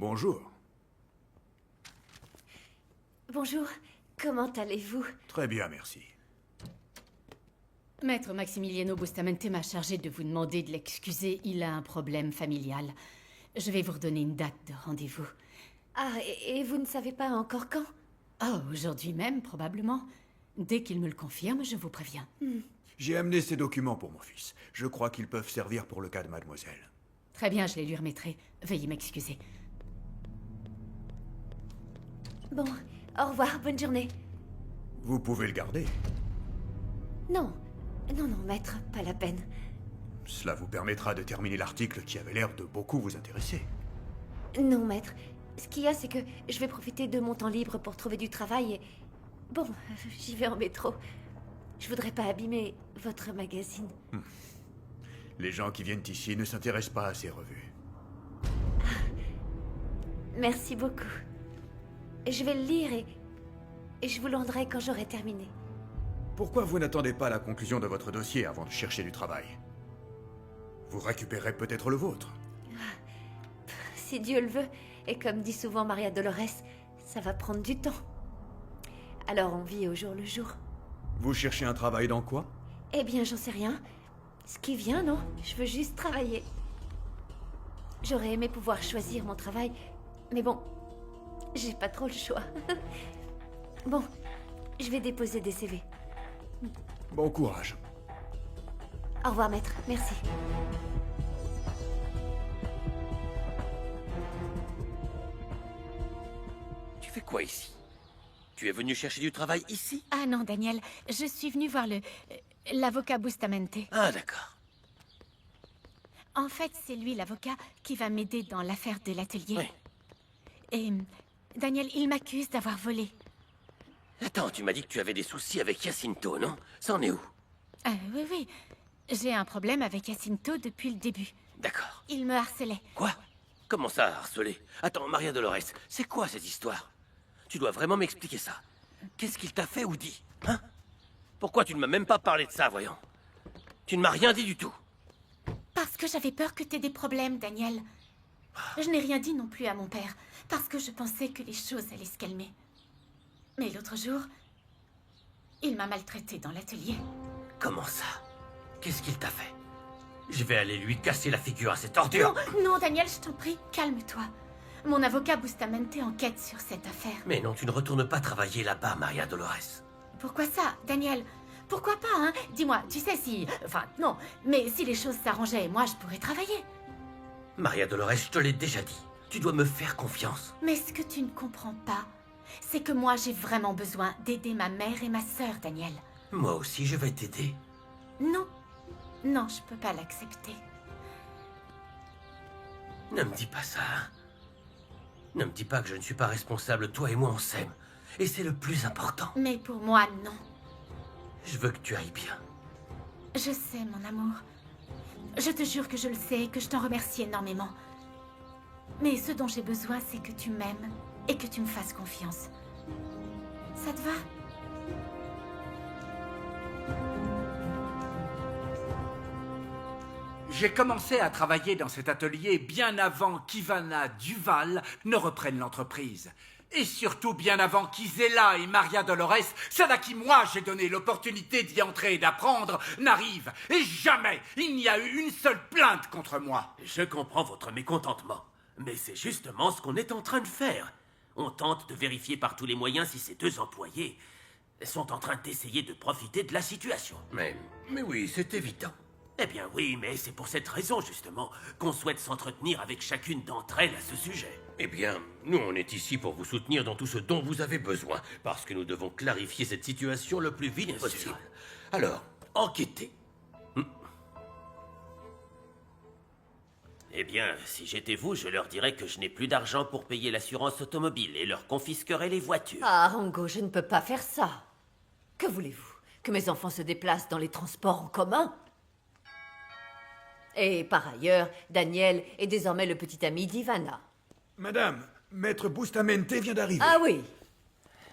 Bonjour. Bonjour, comment allez-vous? Très bien, merci. Maître Maximiliano Bustamante m'a chargé de vous demander de l'excuser. Il a un problème familial. Je vais vous redonner une date de rendez-vous. Ah, et vous ne savez pas encore quand? Oh, aujourd'hui même, probablement. Dès qu'il me le confirme, je vous préviens. J'ai amené ces documents pour mon fils. Je crois qu'ils peuvent servir pour le cas de mademoiselle. Très bien, je les lui remettrai. Veuillez m'excuser. Bon, au revoir, bonne journée. Vous pouvez le garder. Non, non, maître, pas la peine. Cela vous permettra de terminer l'article qui avait l'air de beaucoup vous intéresser. Non, maître. Ce qu'il y a, c'est que je vais profiter de mon temps libre pour trouver du travail et... Bon, j'y vais en métro. Je voudrais pas abîmer votre magazine. Les gens qui viennent ici ne s'intéressent pas à ces revues. Merci beaucoup. Je vais le lire et je vous le rendrai quand j'aurai terminé. Pourquoi vous n'attendez pas la conclusion de votre dossier avant de chercher du travail? Vous récupérerez peut-être le vôtre. Si Dieu le veut, et comme dit souvent Maria Dolores, ça va prendre du temps. Alors on vit au jour le jour. Vous cherchez un travail dans quoi? Eh bien, j'en sais rien. Ce qui vient, non? Je veux juste travailler. J'aurais aimé pouvoir choisir mon travail, mais bon, j'ai pas trop le choix. Bon, je vais déposer des CV. Bon courage. Au revoir, maître. Merci. Tu fais quoi ici? Tu es venu chercher du travail ici? Ah non, Daniel, je suis venue voir l'avocat Bustamante. Ah, d'accord. En fait, c'est lui l'avocat qui va m'aider dans l'affaire de l'atelier. Oui. Et Daniel, il m'accuse d'avoir volé. Attends, tu m'as dit que tu avais des soucis avec Jacinto, non? Ça en est où? Oui, oui. J'ai un problème avec Jacinto depuis le début. D'accord. Il me harcelait. Quoi? Comment ça, harceler? Attends, Maria Dolores, c'est quoi cette histoire? Tu dois vraiment m'expliquer ça. Qu'est-ce qu'il t'a fait ou dit? Hein? Pourquoi tu ne m'as même pas parlé de ça, voyons? Tu ne m'as rien dit du tout. Parce que j'avais peur que t'aies des problèmes, Daniel. Je n'ai rien dit non plus à mon père, parce que je pensais que les choses allaient se calmer. Mais l'autre jour, il m'a maltraité dans l'atelier. Comment ça? Qu'est-ce qu'il t'a fait? Je vais aller lui casser la figure à cette ordure. Non, non, Daniel, je t'en prie, calme-toi. Mon avocat Bustamante enquête sur cette affaire. Mais non, tu ne retournes pas travailler là-bas, Maria Dolores. Pourquoi ça, Daniel? Pourquoi pas, hein? Dis-moi, tu sais si... Enfin, non, mais si les choses s'arrangeaient, moi, je pourrais travailler. Maria Dolores, je te l'ai déjà dit. Tu dois me faire confiance. Mais ce que tu ne comprends pas, c'est que moi, j'ai vraiment besoin d'aider ma mère et ma sœur, Daniel. Moi aussi, je vais t'aider. Non, non, je peux pas l'accepter. Ne me dis pas ça. Hein. Ne me dis pas que je ne suis pas responsable. Toi et moi, on s'aime. Et c'est le plus important. Mais pour moi, non. Je veux que tu ailles bien. Je sais, mon amour. Je te jure que je le sais et que je t'en remercie énormément. Mais ce dont j'ai besoin, c'est que tu m'aimes et que tu me fasses confiance. Ça te va? J'ai commencé à travailler dans cet atelier bien avant qu'Ivana Duval ne reprenne l'entreprise. Et surtout bien avant qu'Isela et Maria Dolores, celle à qui moi j'ai donné l'opportunité d'y entrer et d'apprendre, n'arrivent. Et jamais il n'y a eu une seule plainte contre moi. Je comprends votre mécontentement. Mais c'est justement ce qu'on est en train de faire. On tente de vérifier par tous les moyens si ces deux employés sont en train d'essayer de profiter de la situation. Mais oui, c'est évident. Eh bien oui, mais c'est pour cette raison, justement, qu'on souhaite s'entretenir avec chacune d'entre elles à ce sujet. Eh bien, nous, on est ici pour vous soutenir dans tout ce dont vous avez besoin, parce que nous devons clarifier cette situation le plus vite possible. Alors, enquêtez. Eh bien, si j'étais vous, je leur dirais que je n'ai plus d'argent pour payer l'assurance automobile et leur confisquerais les voitures. Ah, Rango, je ne peux pas faire ça. Que voulez-vous? Que mes enfants se déplacent dans les transports en commun? Et par ailleurs, Daniel est désormais le petit ami d'Ivana. Madame, Maître Bustamante vient d'arriver. Ah oui,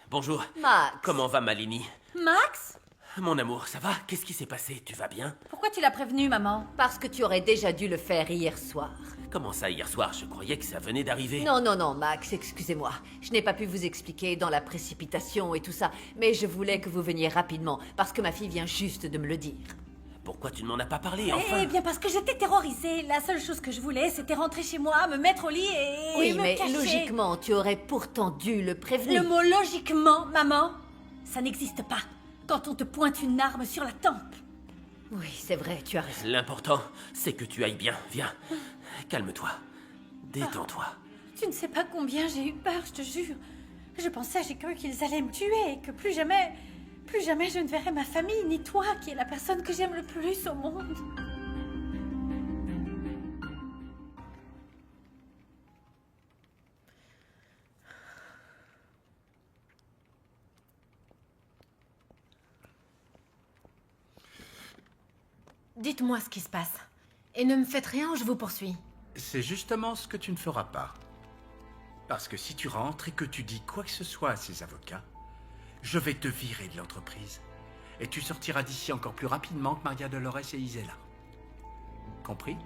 Bonjour. Max. Comment va Malini? Max? Mon amour, ça va? Qu'est-ce qui s'est passé? Tu vas bien? Pourquoi tu l'as prévenu, maman? Parce que tu aurais déjà dû le faire hier soir. Comment ça, hier soir? Je croyais que ça venait d'arriver. Non, non, non, Max, excusez-moi. Je n'ai pas pu vous expliquer dans la précipitation et tout ça, mais je voulais que vous veniez rapidement, parce que ma fille vient juste de me le dire. Pourquoi tu ne m'en as pas parlé, enfin? Eh bien, parce que j'étais terrorisée. La seule chose que je voulais, c'était rentrer chez moi, me mettre au lit et Oui, me mais cacher. logiquement, tu aurais pourtant dû le prévenir. Le mot logiquement, maman, ça n'existe pas. Quand on te pointe une arme sur la tempe. Oui, c'est vrai, tu as raison. L'important, c'est que tu ailles bien. Viens, calme-toi. Détends-toi. Tu ne sais pas combien j'ai eu peur, je te jure. Je pensais, j'ai cru qu'ils allaient me tuer et que plus jamais je ne verrai ma famille, ni toi, qui est la personne que j'aime le plus au monde. Dites-moi ce qui se passe. Et ne me faites rien, je vous poursuis. C'est justement ce que tu ne feras pas. Parce que si tu rentres et que tu dis quoi que ce soit à ces avocats, je vais te virer de l'entreprise. Et tu sortiras d'ici encore plus rapidement que Maria Dolores et Isela. Compris?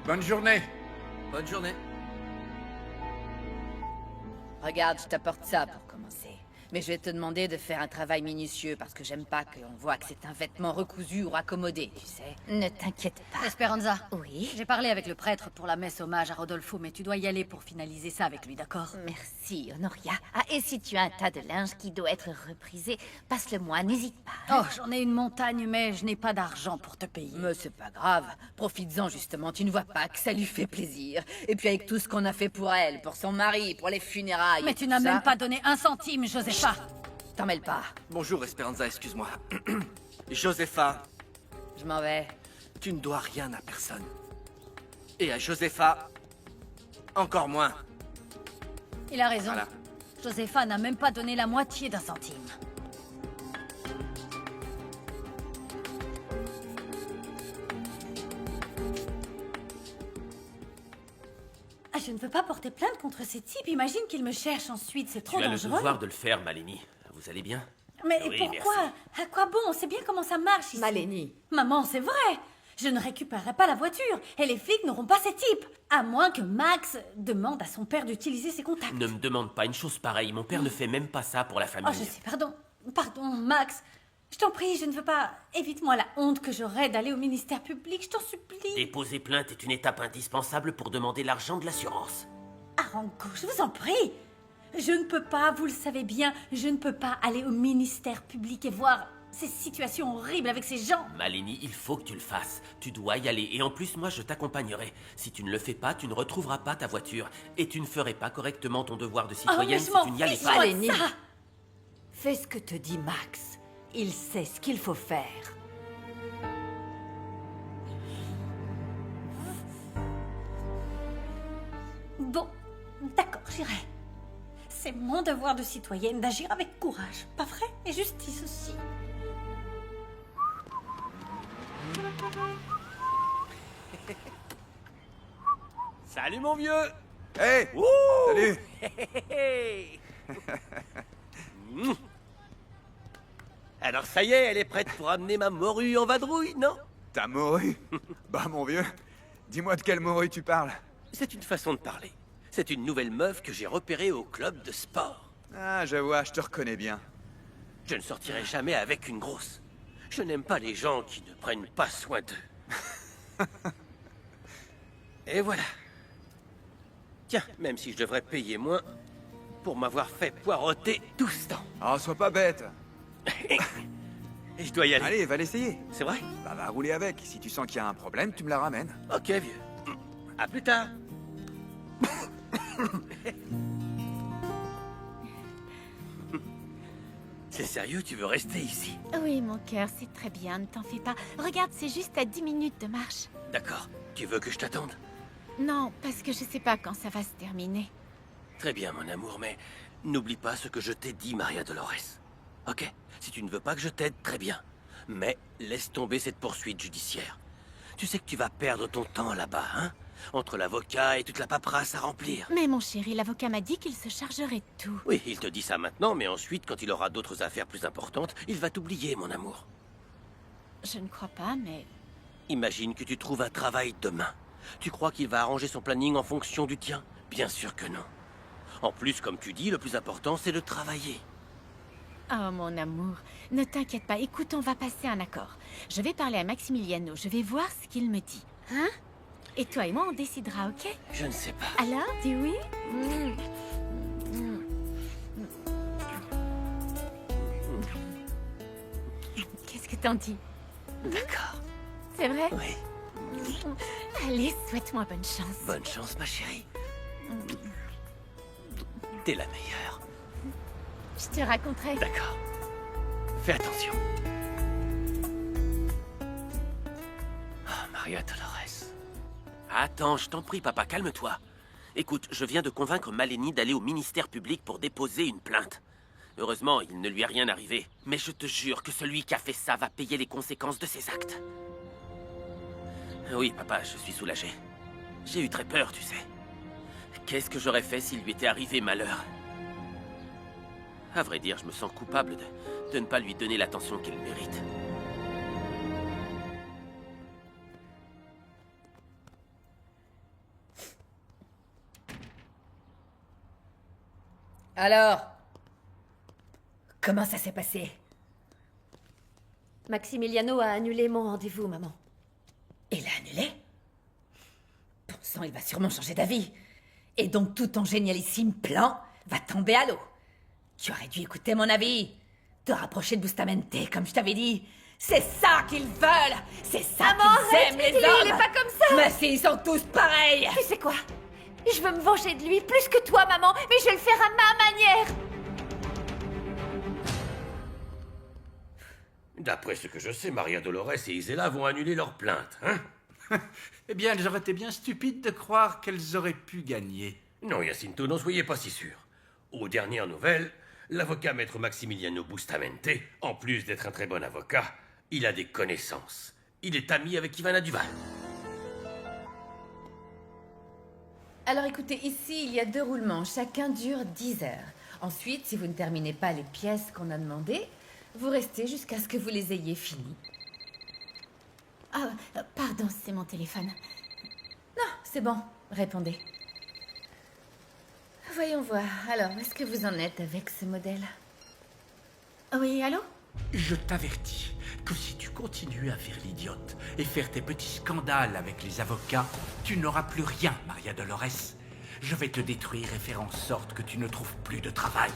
Bonne journée! Bonne journée. Regarde, je t'apporte ça pour commencer. Mais je vais te demander de faire un travail minutieux parce que j'aime pas qu'on voit que c'est un vêtement recousu ou raccommodé, tu sais. Ne t'inquiète pas. Esperanza. Oui? J'ai parlé avec le prêtre pour la messe hommage à Rodolfo, mais tu dois y aller pour finaliser ça avec lui, d'accord? Merci, Honoria. Ah, et si tu as un tas de linge qui doit être reprisé, passe-le-moi, n'hésite pas. Oh, j'en ai une montagne, mais je n'ai pas d'argent pour te payer. Mais c'est pas grave. Profites-en justement, tu ne vois pas que ça lui fait plaisir. Et puis avec tout ce qu'on a fait pour elle, pour son mari, pour les funérailles. Mais et tu tout n'as ça, même pas donné un centime, Josepha. T'en mêles pas. Bonjour, Esperanza, excuse-moi. Josepha, Je m'en vais. tu ne dois rien à personne. Et à Josepha, encore moins. Il a raison. Voilà. Josepha n'a même pas donné la moitié d'un centime. Ah, je ne veux pas porter plainte contre ces types. Imagine qu'ils me cherchent ensuite. C'est trop Tu as le dangereux. devoir de le faire, Malini. Vous allez bien? Mais Oui, pourquoi? merci. À quoi bon? On sait bien comment ça marche ici. Maleni, Maman, c'est vrai. Je ne récupérerai pas la voiture. Et les flics n'auront pas ces types. À moins que Max demande à son père d'utiliser ses contacts. Ne me demande pas une chose pareille. Mon père ne fait même pas ça pour la famille. Oh, je sais, pardon. Pardon, Max. Je t'en prie, je ne veux pas... Évite-moi la honte que j'aurais d'aller au ministère public, je t'en supplie. Déposer plainte est une étape indispensable pour demander l'argent de l'assurance. Arango, je vous en prie. Je ne peux pas, vous le savez bien, je ne peux pas aller au ministère public et voir ces situations horribles avec ces gens. Malini, il faut que tu le fasses. Tu dois y aller. Et en plus, moi, je t'accompagnerai. Si tu ne le fais pas, tu ne retrouveras pas ta voiture. Et tu ne ferais pas correctement ton devoir de Oh, citoyenne mais si je m'en tu n'y allais fiche, pas. moi, Maleni. de ça. fais ce que te dit Max. Il sait ce qu'il faut faire. Bon, d'accord, j'irai. C'est mon devoir de citoyenne d'agir avec courage, pas vrai? Et justice aussi. Salut, mon vieux. Hey! Ouh. Salut! Hey. Alors ça y est, elle est prête pour amener ma morue en vadrouille, non? Ta morue? Bah, mon vieux, dis-moi de quelle morue tu parles. C'est une façon de parler. C'est une nouvelle meuf que j'ai repérée au club de sport. Ah, je vois, je te reconnais bien. Je ne sortirai jamais avec une grosse. Je n'aime pas les gens qui ne prennent pas soin d'eux. Et voilà. Tiens, même si je devrais payer moins pour m'avoir fait poireauter tout ce temps. Oh, sois pas bête. Et je dois y aller. Allez, va l'essayer. C'est vrai? Bah, va rouler avec. Si tu sens qu'il y a un problème, tu me la ramènes. Ok, vieux. À plus tard. C'est sérieux, tu veux rester ici? Oui, mon cœur, c'est très bien, ne t'en fais pas. Regarde, c'est juste à 10 minutes de marche. D'accord. Tu veux que je t'attende? Non, parce que je sais pas quand ça va se terminer. Très bien, mon amour, mais n'oublie pas ce que je t'ai dit, Maria Dolores. Ok? Si tu ne veux pas que je t'aide, très bien. Mais laisse tomber cette poursuite judiciaire. Tu sais que tu vas perdre ton temps là-bas, hein? Entre l'avocat et toute la paperasse à remplir. Mais mon chéri, l'avocat m'a dit qu'il se chargerait de tout. Oui, il te dit ça maintenant, mais ensuite, quand il aura d'autres affaires plus importantes, il va t'oublier, mon amour. Je ne crois pas, mais... Imagine que tu trouves un travail demain. Tu crois qu'il va arranger son planning en fonction du tien? Bien sûr que non. En plus, comme tu dis, le plus important, c'est de travailler. Oh, mon amour, ne t'inquiète pas. Écoute, on va passer un accord. Je vais parler à Maximiliano. Je vais voir ce qu'il me dit. Hein? Et toi et moi, on décidera, ok? Je ne sais pas. Alors, dis oui? Qu'est-ce que t'en dis? D'accord. C'est vrai? Oui. Allez, souhaite-moi bonne chance. Bonne chance, ma chérie. T'es la meilleure. Je te raconterai. D'accord. Fais attention. Ah, Maria Dolores. Attends, je t'en prie, papa, calme-toi. Écoute, je viens de convaincre Maleni d'aller au ministère public pour déposer une plainte. Heureusement, il ne lui est rien arrivé. Mais je te jure que celui qui a fait ça va payer les conséquences de ses actes. Oui, papa, je suis soulagé. J'ai eu très peur, tu sais. Qu'est-ce que j'aurais fait s'il lui était arrivé malheur? À vrai dire, je me sens coupable de ne pas lui donner l'attention qu'elle mérite. Alors, comment ça s'est passé? Maximiliano a annulé mon rendez-vous, maman. Il l'a annulé? Bon sang, il va sûrement changer d'avis. Et donc tout ton génialissime plan va tomber à l'eau. Tu aurais dû écouter mon avis. Te rapprocher de Bustamente, comme je t'avais dit. C'est ça qu'ils veulent. C'est ça Maman, qu'ils arrête, aiment, les Billy, hommes. il est pas comme ça. Mais si, ils sont tous pareils. Tu sais quoi? Je veux me venger de lui plus que toi, maman, mais je vais le faire à ma manière. D'après ce que je sais, Maria Dolores et Isela vont annuler leur plainte, hein? Eh bien, elles auraient été bien stupides de croire qu'elles auraient pu gagner. Non, Jacinto, n'en soyez pas si sûr. Aux dernières nouvelles, l'avocat maître Maximiliano Bustamente, en plus d'être un très bon avocat, il a des connaissances. Il est ami avec Ivana Duval. Alors écoutez, ici, il y a 2 roulements. Chacun dure 10 heures. Ensuite, si vous ne terminez pas les pièces qu'on a demandées, vous restez jusqu'à ce que vous les ayez finies. Oh, pardon, c'est mon téléphone. Non, c'est bon. Répondez. Voyons voir. Alors, où est-ce que vous en êtes avec ce modèle? Oui, allô? Je t'avertis que si tu continues à faire l'idiote et faire tes petits scandales avec les avocats, tu n'auras plus rien, Maria Dolores. Je vais te détruire et faire en sorte que tu ne trouves plus de travail.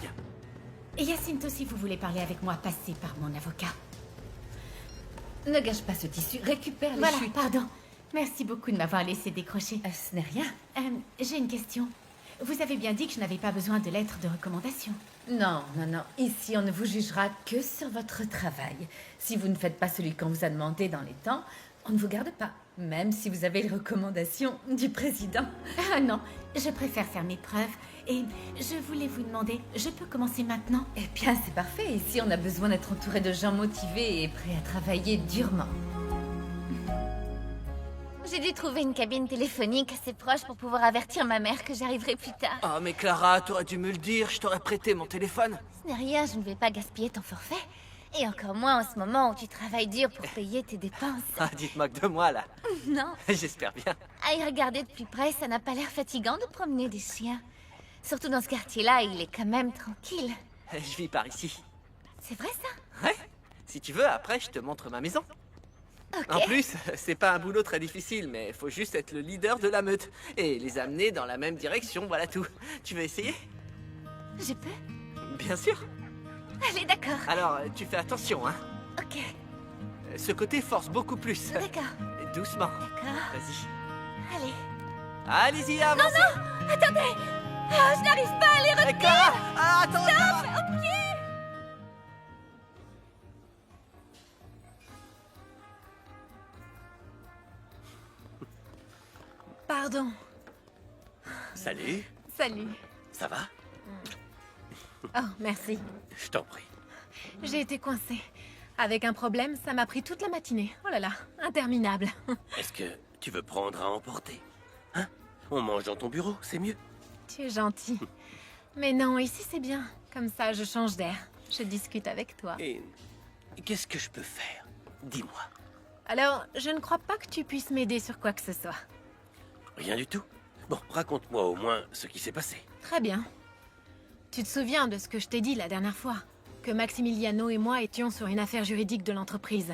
Et Jacinto, si vous voulez parler avec moi, passez par mon avocat. Ne gâche pas ce tissu. Récupère les Voilà, chutes. pardon. Merci beaucoup de m'avoir laissé décrocher. Ce n'est rien. J'ai une question. Vous avez bien dit que je n'avais pas besoin de lettre de recommandation. Non, non, non. Ici, on ne vous jugera que sur votre travail. Si vous ne faites pas celui qu'on vous a demandé dans les temps, on ne vous garde pas. Même si vous avez les recommandations du président. Ah non, je préfère faire mes preuves. Et je voulais vous demander, je peux commencer maintenant? Eh bien, c'est parfait. Ici, on a besoin d'être entouré de gens motivés et prêts à travailler durement. J'ai dû trouver une cabine téléphonique assez proche pour pouvoir avertir ma mère que j'arriverai plus tard. Oh, mais Clara, t'aurais dû me le dire, je t'aurais prêté mon téléphone. Ce n'est rien, je ne vais pas gaspiller ton forfait. Et encore moins en ce moment où tu travailles dur pour payer tes dépenses. Ah, dites-moi que de moi, là. Non, J'espère bien. à y regarder de plus près, ça n'a pas l'air fatigant de promener des chiens. Surtout dans ce quartier-là, il est quand même tranquille. Je vis par ici. C'est vrai ça? Ouais. Si tu veux, après, je te montre ma maison. Ok. En plus, c'est pas un boulot très difficile, mais faut juste être le leader de la meute. Et les amener dans la même direction, voilà tout. Tu veux essayer? Je peux? Bien sûr. Allez, d'accord. Alors, tu fais attention, hein. Ok, Ce côté force beaucoup plus. d'accord, Doucement. d'accord. Vas-y. Allez. Allez-y, avancez. Attendez! Oh, je n'arrive pas à les retenir! Clara, attends, Clara. Pardon. Salut, Salut. ça va? Oh, merci. Je t'en prie. J'ai été coincée. Avec un problème, ça m'a pris toute la matinée. Oh là là, interminable. Est-ce que tu veux prendre à emporter? Hein? On mange dans ton bureau, c'est mieux. Tu es gentil. Mais non, ici c'est bien. Comme ça, je change d'air. Je discute avec toi. Et qu'est-ce que je peux faire? Dis-moi. Alors, je ne crois pas que tu puisses m'aider sur quoi que ce soit. Rien du tout? Bon, raconte-moi au moins ce qui s'est passé. Très bien. Tu te souviens de ce que je t'ai dit la dernière fois? Que Maximiliano et moi étions sur une affaire juridique de l'entreprise.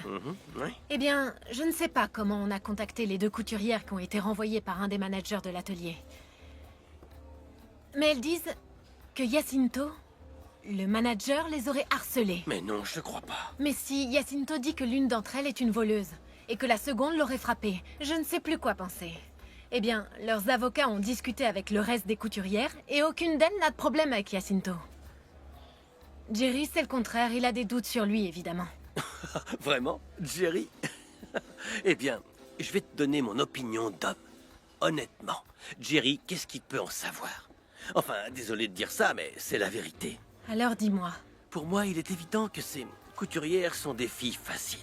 Oui. Eh bien, je ne sais pas comment on a contacté les 2 couturières qui ont été renvoyées par un des managers de l'atelier. Mais elles disent que Jacinto, le manager, les aurait harcelées. Mais non, je te crois pas. Mais si, Jacinto dit que l'une d'entre elles est une voleuse, et que la seconde l'aurait frappée. Je ne sais plus quoi penser. Eh bien, leurs avocats ont discuté avec le reste des couturières, et aucune d'elles n'a de problème avec Jacinto. Jerry, c'est le contraire, il a des doutes sur lui, évidemment. Vraiment, Jerry? Eh bien, je vais te donner mon opinion d'homme. Honnêtement, Jerry, qu'est-ce qu'il peut en savoir? Enfin, désolé de dire ça, mais c'est la vérité. Alors dis-moi. Pour moi, il est évident que ces couturières sont des filles faciles.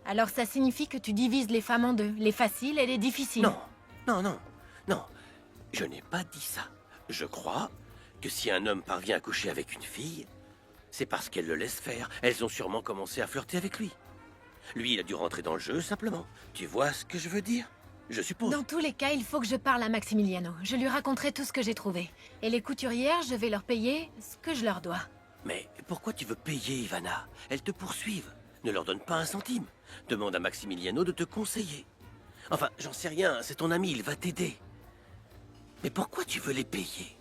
Alors ça signifie que tu divises les femmes en 2, les faciles et les difficiles. Non, non, non, non. Je n'ai pas dit ça. Je crois que si un homme parvient à coucher avec une fille, c'est parce qu'elle le laisse faire. Elles ont sûrement commencé à flirter avec lui. Lui, il a dû rentrer dans le jeu, simplement. Tu vois ce que je veux dire? Je suppose. Dans tous les cas, il faut que je parle à Maximiliano. Je lui raconterai tout ce que j'ai trouvé. Et les couturières, je vais leur payer ce que je leur dois. Mais pourquoi tu veux payer, Ivana? Elles te poursuivent. Ne leur donne pas un centime. Demande à Maximiliano de te conseiller. Enfin, j'en sais rien, c'est ton ami, il va t'aider. Mais pourquoi tu veux les payer?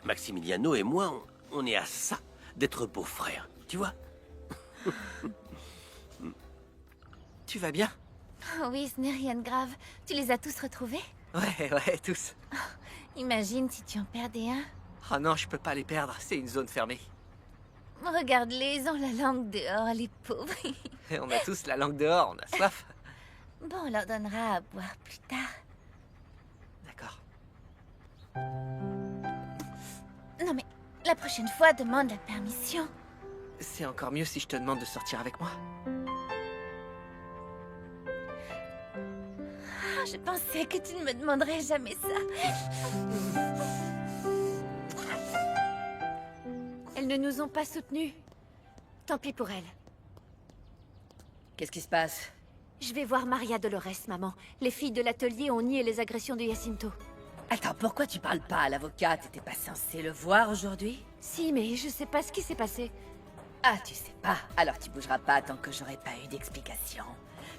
Maximiliano et moi, on est à ça d'être beaux-frères, tu vois? Tu vas bien? Oh oui, ce n'est rien de grave. Tu les as tous retrouvés? Ouais, tous. Imagine si tu en perdais un. Oh non, je peux pas les perdre, c'est une zone fermée. Regarde-les, ils ont la langue dehors, les pauvres. Et on a tous la langue dehors, on a soif. Bon, on leur donnera à boire plus tard. D'accord. Non mais, la prochaine fois, demande la permission. C'est encore mieux si je te demande de sortir avec moi. Ah, je pensais que tu ne me demanderais jamais ça. Elles ne nous ont pas soutenus. Tant pis pour elles. Qu'est-ce qui se passe? Je vais voir Maria Dolores, maman. Les filles de l'atelier ont nié les agressions de Jacinto. Attends, pourquoi tu parles pas à l'avocat? T'étais pas censé le voir aujourd'hui? Si, mais je sais pas ce qui s'est passé. Ah, tu sais pas? Alors tu bougeras pas tant que j'aurai pas eu d'explication.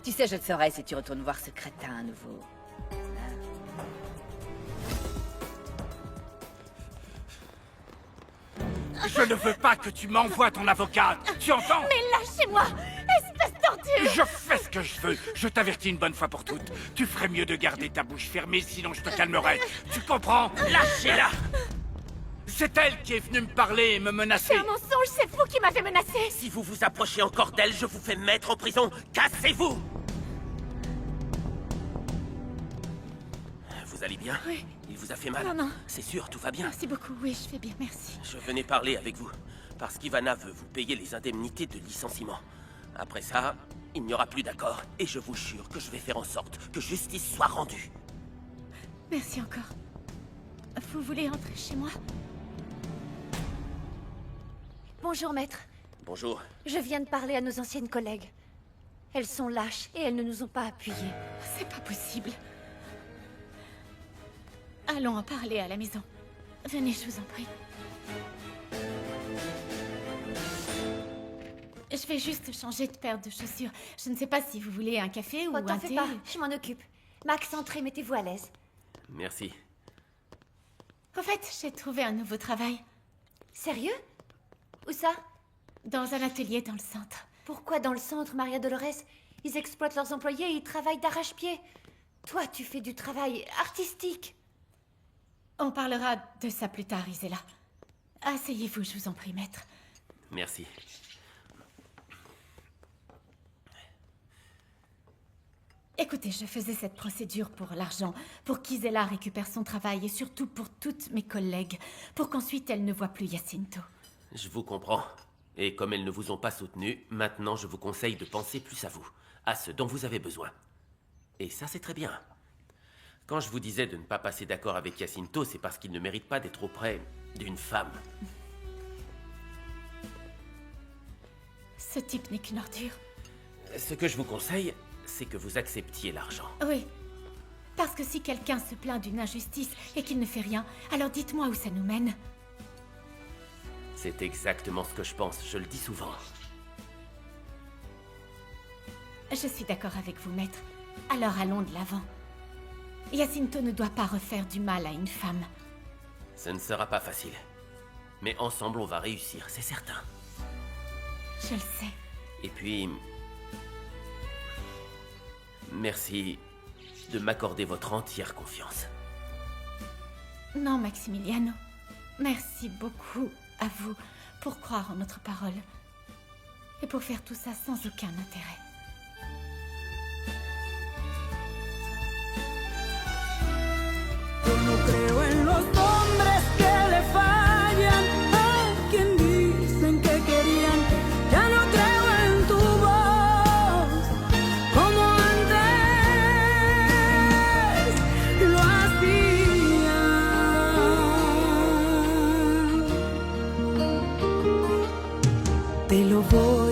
Tu sais, je le saurai si tu retournes voir ce crétin à nouveau. Je ne veux pas que tu m'envoies ton avocate. Tu entends? Mais lâchez-moi! Espèce d'ordure! Je fais ce que je veux. Je t'avertis une bonne fois pour toutes. Tu ferais mieux de garder ta bouche fermée, sinon je te calmerai. Tu comprends? Lâchez-la! C'est elle qui est venue me parler et me menacer. C'est un mensonge, c'est vous qui m'avez menacé! Si vous vous approchez encore d'elle, je vous fais mettre en prison. Cassez-vous! Vous allez bien? Oui. Il vous a fait mal? Non, non. C'est sûr, tout va bien. Merci beaucoup, oui, je vais bien, merci. Je venais parler avec vous, parce qu'Ivana veut vous payer les indemnités de licenciement. Après ça, il n'y aura plus d'accord, et je vous jure que je vais faire en sorte que justice soit rendue. Merci encore. Vous voulez entrer chez moi? Bonjour, maître. Bonjour. Je viens de parler à nos anciennes collègues. Elles sont lâches et elles ne nous ont pas appuyés. C'est pas possible. Allons en parler à la maison. Venez, je vous en prie. Je vais juste changer de paire de chaussures. Je ne sais pas si vous voulez un café ou Oh, un t'en fais thé. pas, je m'en occupe. Max, entrez, mettez-vous à l'aise. Merci. En fait, j'ai trouvé un nouveau travail. Sérieux? Où ça? Dans un atelier dans le centre. Pourquoi dans le centre, Maria Dolores? Ils exploitent leurs employés et ils travaillent d'arrache-pied. Toi, tu fais du travail artistique. On parlera de ça plus tard, Isela. Asseyez-vous, je vous en prie, maître. Merci. Écoutez, je faisais cette procédure pour l'argent, pour qu'Isela récupère son travail et surtout pour toutes mes collègues, pour qu'ensuite elle ne voie plus Jacinto. Je vous comprends. Et comme elles ne vous ont pas soutenu, maintenant je vous conseille de penser plus à vous, à ce dont vous avez besoin. Et ça, c'est très bien. Quand je vous disais de ne pas passer d'accord avec Jacinto, c'est parce qu'il ne mérite pas d'être auprès d'une femme. Ce type n'est qu'une ordure. Ce que je vous conseille, c'est que vous acceptiez l'argent. Oui. Parce que si quelqu'un se plaint d'une injustice et qu'il ne fait rien, alors dites-moi où ça nous mène. C'est exactement ce que je pense, je le dis souvent. Je suis d'accord avec vous, maître. Alors allons de l'avant. Jacinto ne doit pas refaire du mal à une femme. Ce ne sera pas facile. Mais ensemble, on va réussir, c'est certain. Je le sais. Et puis... merci de m'accorder votre entière confiance. Non, Maximiliano. Merci beaucoup à vous pour croire en notre parole. Et pour faire tout ça sans aucun intérêt. Yo no creo en los hombres que le fallan a quien dicen que querían. Ya no creo en tu voz como antes lo hacían. Te lo voy